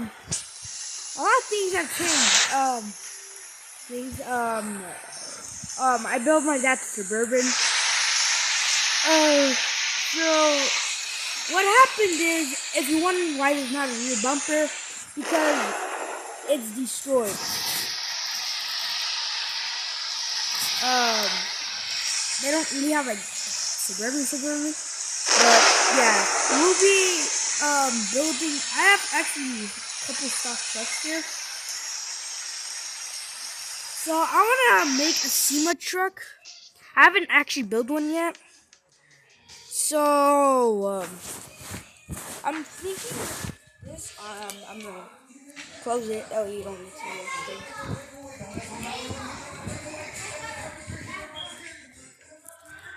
a lot of things have changed. I built my dad's Suburban. So what happened is, if you wondering why there's not a rear bumper, because it's destroyed. They don't really have like Suburban, but yeah, we'll be building. I have actually a couple stock trucks here. So I want to make a SEMA truck. I haven't actually built one yet. So I'm thinking this. I'm gonna close it. Oh, you don't need to see anything.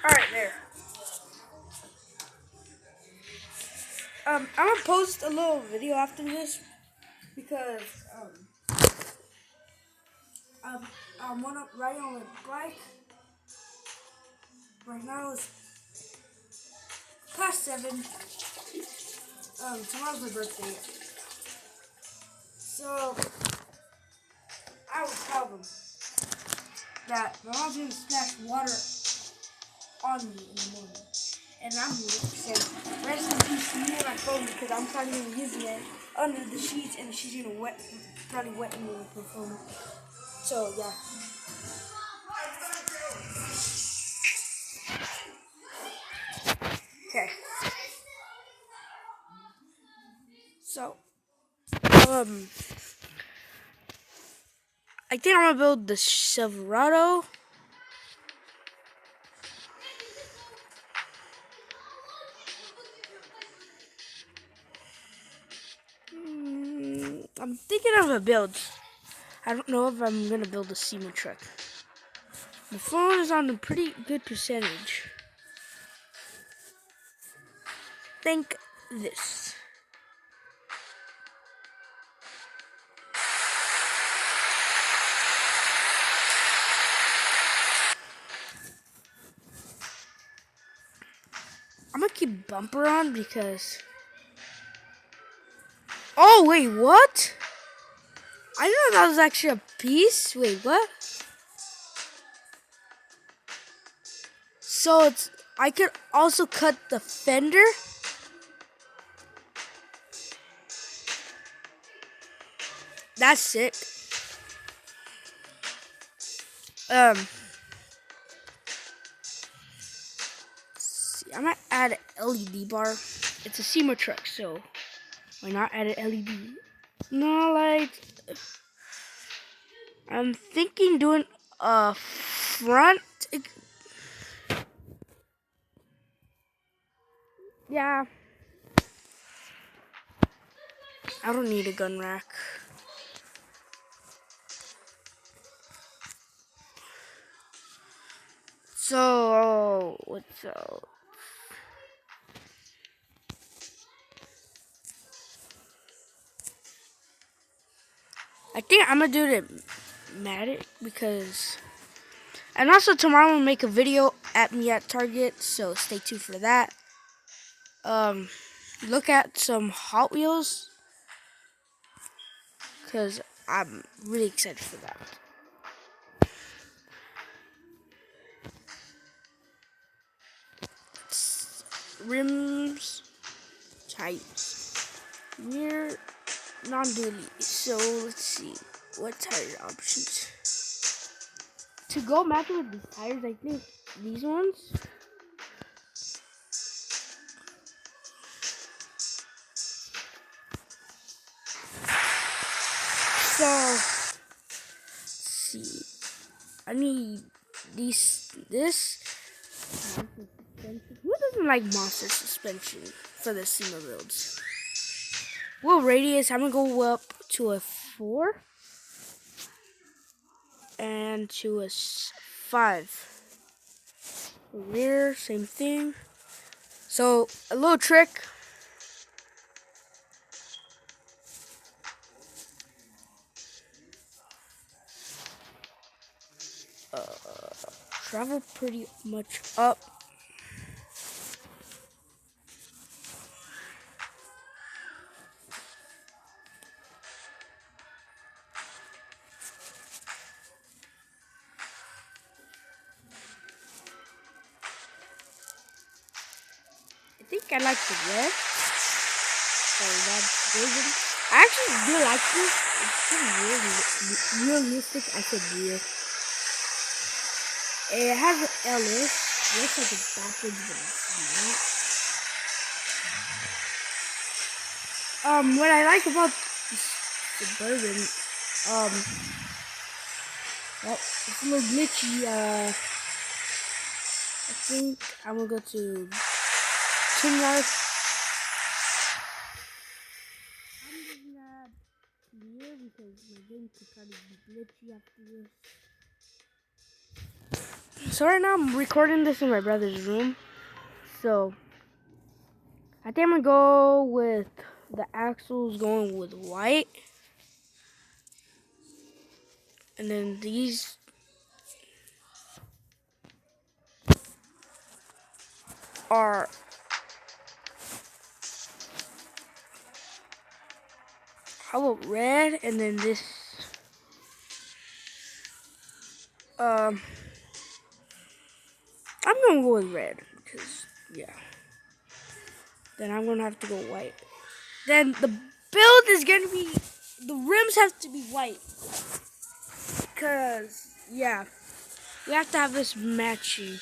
All right, there. I'm gonna post a little video after this because I'm riding on a bike. Right now it's past 7. Tomorrow's my birthday. So I would tell them that my mom's gonna splash water on me in the morning. And I'm saying, rest in peace to me and my phone, because I'm probably gonna use it under the sheets and she's gonna probably wet me with her phone. So yeah. Okay. So I think I'm gonna build the Silverado. I'm thinking of a build. I don't know if I'm gonna build a SEMA truck. The phone is on a pretty good percentage. Think this. I'm gonna keep bumper on because. Oh wait, what? I didn't know that was actually a piece. Wait, what? So I could also cut the fender. That's sick. See, I might add an LED bar. It's a SEMA truck, so why not add an LED? No, like I'm thinking doing a front. Yeah. I don't need a gun rack. So, what's up? I think I'm gonna do the Matic because, and also tomorrow I'm gonna make a video at me at Target, so stay tuned for that. Look at some Hot Wheels because I'm really excited for that. Rims, tires, rear, non-dually. So let's see what tire options to go match with these tires. I think these ones. So let's see. I need this. Who doesn't like monster suspension for the SEMA builds? Well, radius, I'm gonna go up to a 4 and to a 5. Rear, same thing. So a little trick. Travel pretty much up. I like the red. So that's golden. I actually do like this. It's pretty realistic. I said real. It has an LS. Looks like it's backwards, but it's not. What I like about the bourbon, well, it's a little glitchy. I think I'm gonna go to Chingar. I'm just not here because my game could kind of be glitchy after this. So right now I'm recording this in my brother's room. So I think I'm gonna go with the axles going with white. And then these are how about red, and then this I'm gonna go with red because yeah. Then I'm gonna have to go white. Then the build is gonna be, the rims have to be white. Cause yeah, we have to have this matching.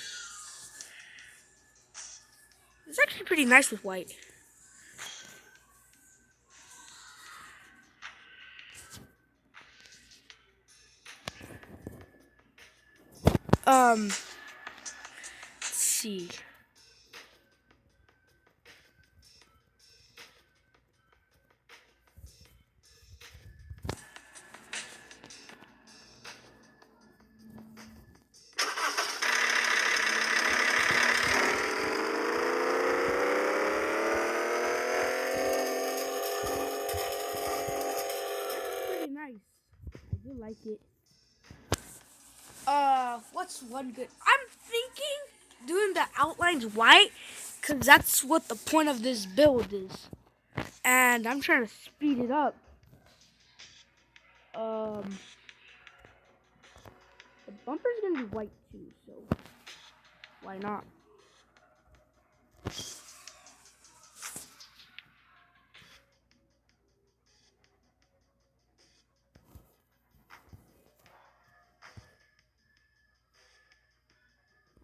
It's actually pretty nice with white. Let's see. Pretty nice. I do like it. What's one good? I'm thinking doing the outlines white, cause that's what the point of this build is. And I'm trying to speed it up. The bumper's gonna be white too, so why not?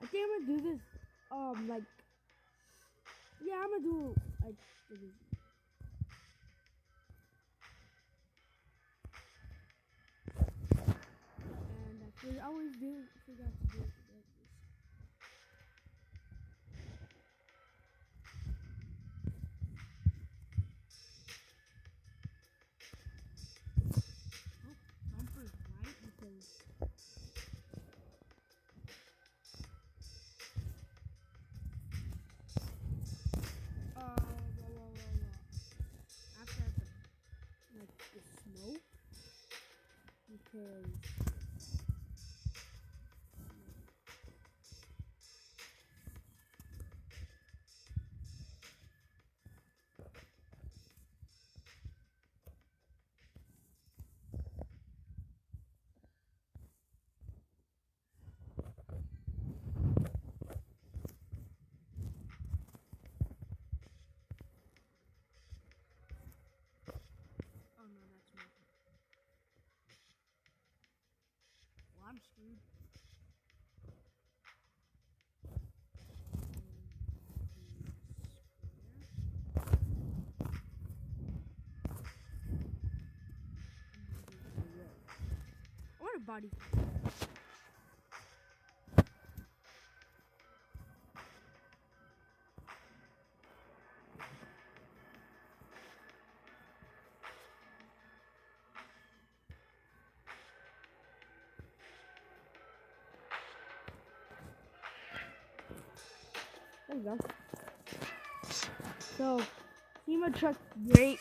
I think I'm gonna do this, like, yeah, I'm gonna do, like, and I always forgot to do it. Bumper's white because after like the snow, because oh no, that's me. Well, I'm screwed. I want a body. There you go. So, SEMA truck's great.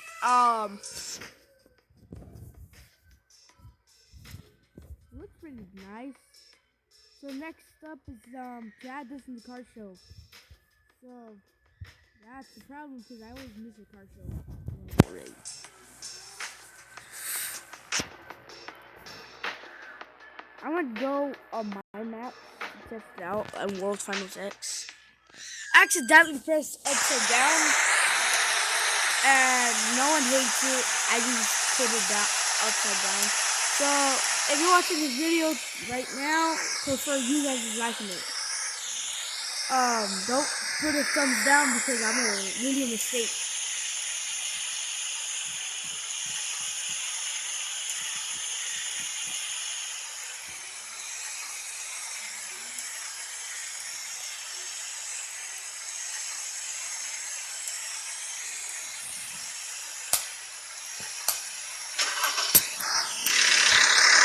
Looks pretty nice. So next up is to add this in the car show. So that's the problem because I always miss a car show. I'm gonna go on my map to test it out on World Finals X. accidentally pressed upside down, and no one hates it. I just put it down upside down. So if you're watching this video right now, prefer you guys is liking it. Don't put a thumbs down because I'm a really mistake.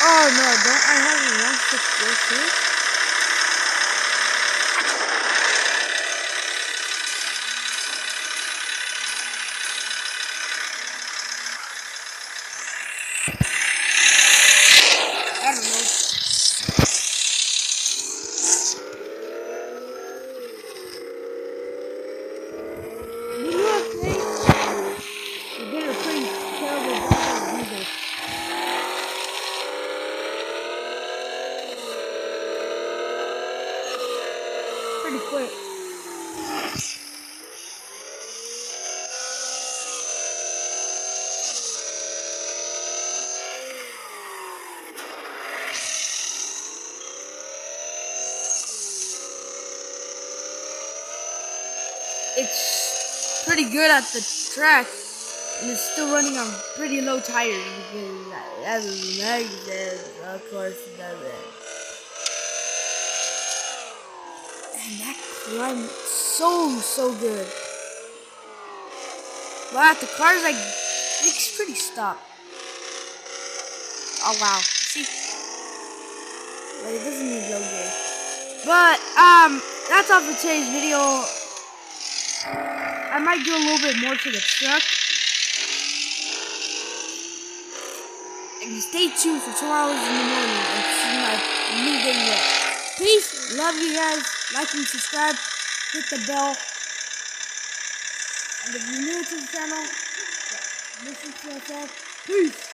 Oh no, don't I have a one stick here? I don't know. You know what I'm saying? You did a pretty terrible job of music. Pretty quick. It's pretty good at the track, and it's still running on pretty low tires because that doesn't make sense. Of course it doesn't. And that climb so good. Wow, the car's like it's pretty stopped. Oh wow, see, but it doesn't need low gear. But that's all for today's video. I might do a little bit more to the truck. And stay tuned for 2 hours in the morning and see my new video. Peace. Love you guys. Like and subscribe. Hit the bell. And if you're new to the channel, listen to yourself. Peace.